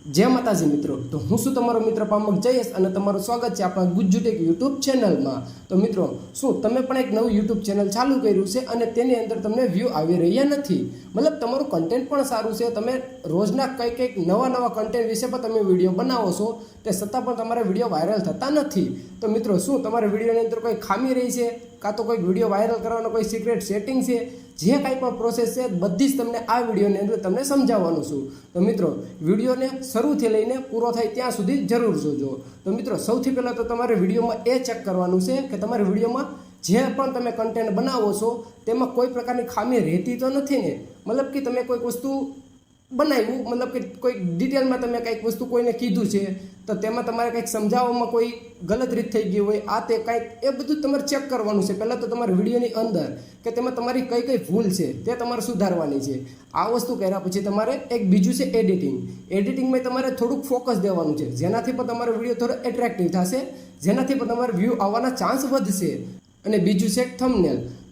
जय माताजी मित्रों। तो हूँ शू तमारो मित्र पामक जयेश और तमारू स्वागत है अपना गुज्जुटेक यूट्यूब चेनल में। तो मित्रों शू तमे पण एक नवुं यूट्यूब चेनल चालू कर्युं छे अने तेनी अंदर तमने व्यू आवी रह्या नथी, मतलब तमारुं कंटेंट पण सारुं छे, तमे रोजना कंईक नवा कंटेंट विषय पर तमे विडियो बनावो छो ते छतां पण तमारा विडियो वायरल थता नथी। तो मित्रों शू तमारा विडियोनी अंदर कोई खामी रही है का तो कोई विडियो वायरल करवानो कोई सीक्रेट सेटिंग है, जे कांई पण प्रोसेस है बधी ज तमने आ विडियोनी अंदर तमने समजाववानुं छुं। तो मित्रों विडियोने शरूथी लईने पूरो थाय त्यां सुधी जरूर जोजो। तो मित्रों सौथी पहेला तो तमारे विडियोमां ए चेक करवानुं छे के तमारे विडियोमां जे पण तमे कंटेंट बनावो छो तेमां कोई प्रकारनी खामी रहेती तो नथी ने, मतलब कि तमे कोई वस्तु बनाव्युं, मतलब कि कोई डिटेल में तमे कंईक वस्तु कोईने कीधुं छे तो तेमां तमारे कंईक समजाववामां कोई गलत रीत थई गई होय आ ते कंईक ए बधुं तमारे चेक करवानुं छे। पहला तो तमारे विडियोनी अंदर के तेमां तमारी कई कई भूल छे ते तमारे सुधारवानी छे। आ वस्तु कर्या पछी तमारे एक बीजुं छे एडिटिंग में तमारे थोड़ुंक फोकस देवानुं छे, जेनाथी पण तमारो विडियो थोड़ो एट्रेक्टिव थशे, जेनाथी पण तमारे व्यू आववाना चांस वधशे। अने बीजुं छे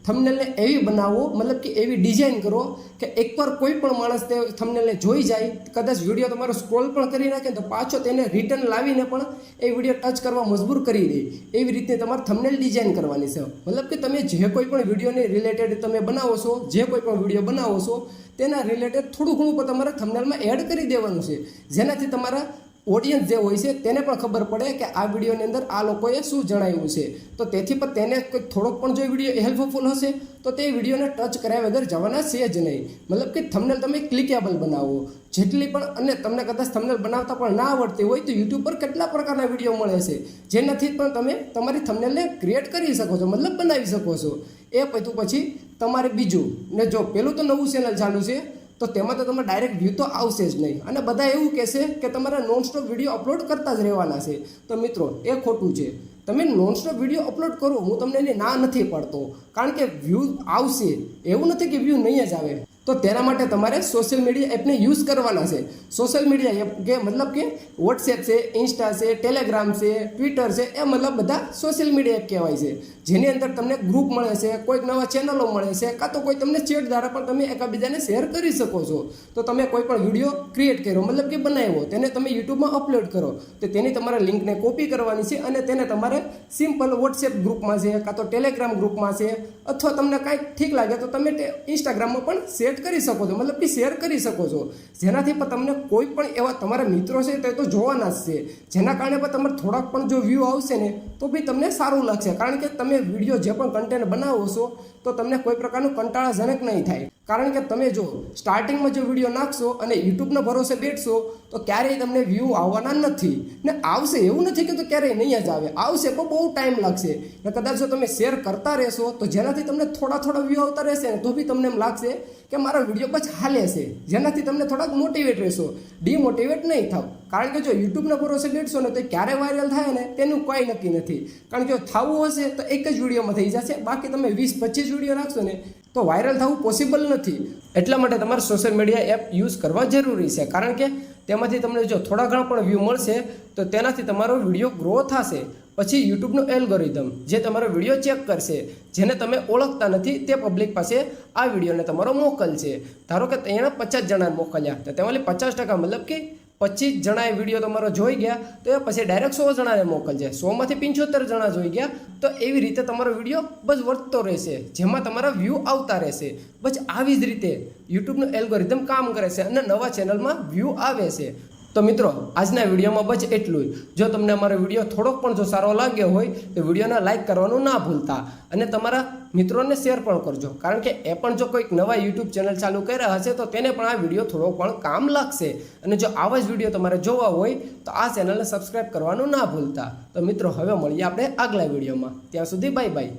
थंबनेल ने एवी बनावो, मतलब कि एवी डिजाइन करो कि एक बार कोई पण माणस ते थंबनेल ने जोई जाए, कदाच विडियो तमारो स्क्रोल पण करी नाखे तो पाछो तेने रिटर्न लावीने पण ए विडियो टच करवा मजबूर करी दे, एवी रीते तमारे थंबनेल डिजाइन करवानी छे। मतलब कि तमे जे कोई पण विडियो ने रिलेटेड तमे बनावो छो, जे कोई पण विडियो बनावो छो तेना रिलेटेड थोड़ुं घणुं पण तमारे थंबनेल में एड करी देवानुं छे, जेनाथी तमारा ऑडियंस जे होय छे तेने पण खबर पड़े कि आ विडियोनी अंदर आ लोकोए शुं जणाव्युं छे। तो तेथी पण तेने कोई थोड़ोक पण जो विडियो हेल्पफुल हशे तो ते विडियोने टच कर्या वगर जवाना छे ज नहीं। मतलब कि थंबनेल तमे क्लिकेबल बनावो, जेटली पण अने तमने कदाच थंबनेल बनावता पण ना आवडती होय तो यूट्यूब पर केटला प्रकारना विडियो मळे छे जेनाथी पण तमे तमारी थंबनेलने क्रिएट करी शको छो, मतलब बनावी शको छो। ए पछी तमारे बीजुं ने जो पेલું तो नवुं चेनल चालू छे तो तेमां तो तमे डायरेक्ट व्यू तो आवशे ज नहीं, अने बधा एवुं कहेशे के तमारे नॉनस्टॉप विडियो अपलोड करता ज रहेवाना छे। तो मित्रों ए खोटुं छे, तमे नॉनस्टॉप विडियो अपलोड करो, हूँ तमने एनी ना नथी पाडतो, कारण के व्यू आवशे, एवुं नथी के व्यू नहीं ज आवे। तो तेना माटे तमारे सोशल मीडिया एपने यूज करवाना है। सोशल मीडिया एप के मतलब के व्हाट्सएप से, इंस्टा से, टेलिग्राम से, ट्विटर से, ए मतलब बधा सोशल मीडिया एप कहेवाय छे, जेनी अंदर तमने ग्रुप मळे छे, कोई नवा चेनलो मळे छे, का तो कोई तमने चेट द्वारा पण तमे एकाबीजाने शेर करी शको छो। तो तमे कोई पण विडियो क्रिएट कर्यो, मतलब कि बनाव्यो, तेने तमे यूट्यूब में अपलोड करो तो तेनी तमारे लिंक ने कॉपी करवानी छे अने तेने तमारे सिंपल व्हाट्सएप ग्रुप में छे का तो टेलिग्राम ग्रुप में छे अथवा तमने कांई ठीक लागे तो तमे इंस्टाग्राम में पण शेर करी शको छो, मतलब कि शेर करी शको छो, जेनाथी पण तमने कोई पण एवा तमारा मित्रों छे ते तो जोवाना ज छे, जेना कारणे पण तमारे थोड़ाक पण जो व्यू आवशे ने तो बी तमने सारुं लागशे, कारण के तमे विडियो जे पण कंटेंट बनावो छो तो तमने कोई प्रकारनुं कंटाळाजनक नहीं थाय। कारण के तमे जो स्टार्टिंग में जो विडियो नाखशो अने यूट्यूबना भरोसे बेठशो तो क्यारेय तमने व्यू आववाना नथी ने आवशे एवुं नथी के तो क्यारेय नहीं ज आवे, आवशे पण बहु टाइम लागशे ने कदाच जो तमे शेर करता रहेशो तो जेनाथी तमने थोड़ा व्यू आवता रहेशे तो बी तमने एम लागशे कि मारो विडियो बस हाले छे, जेनाथी तमने थोड़ा मोटिवेट रहेशो, डिमोटिवेट नहीं थाव। कारण के जो यूट्यूबना भरोसे बेठशो ने तो क्यारे वायरल थाय ने तेनुं कोई नक्की नथी, कारण के थावुं हशे तो एक ज विडियोमां थई जशे, बाकी तमे 20-25 विडियो नाखशो ने तो वायरल थवुं पॉसिबल नथी। एटला माटे तमारे सोशल मीडिया एप यूज करवा जरूरी छे, कारण के तेमांथी तमने जो थोड़ा घणा पण व्यू मळशे तो तेनाथी तमारो विडियो ग्रो थशे। पछी यूट्यूबनो एल्गोरिधम जे तमारो विडियो चेक करशे, जेने तमे ओळखता नथी ते पब्लिक पासे आ विडियोने तमारो मोकलशे। धारो के तेणे 50 जणाने मोकल्या तो तेमांथी 50% मतलब कि 25 जणाए विडियो तमारो जोई गया तो पछी डायरेक्ट 100 जणाने मोकलजे, 100 मांथी 75 जणा जोई गया तो एवी रीते तमारो विडियो बस વધતો રહેશે, જેમાં તમારા વ્યૂ આવતા રહેશે। બસ આવી જ રીતે યુટ્યુબનો એલ્ગોરિધમ કામ કરે છે અને નવા ચેનલમાં વ્યૂ આવે છે। तो मित्रों आजना विडियोमां बस एटलुं ज। जो तमने अमारो विडियो थोड़ोक पण जो सारो लाग्यो होय तो विडियोने लाइक करवानुं ना भूलता अने तमारा मित्रोने शेर पण करजो, कारण के ए पण जो कोईक नवा यूट्यूब चेनल चालू कर्या हशे तो तेने पण आ विडियो थोड़ो पण काम लागशे। अने जो आवा ज विडियो तमारे जोवा होय तो आ चेनलने सब्सक्राइब करवानुं ना भूलता। तो मित्रों हवे मळीए आपणे आगला विडियोमां, त्यां सुधी बाय बाय।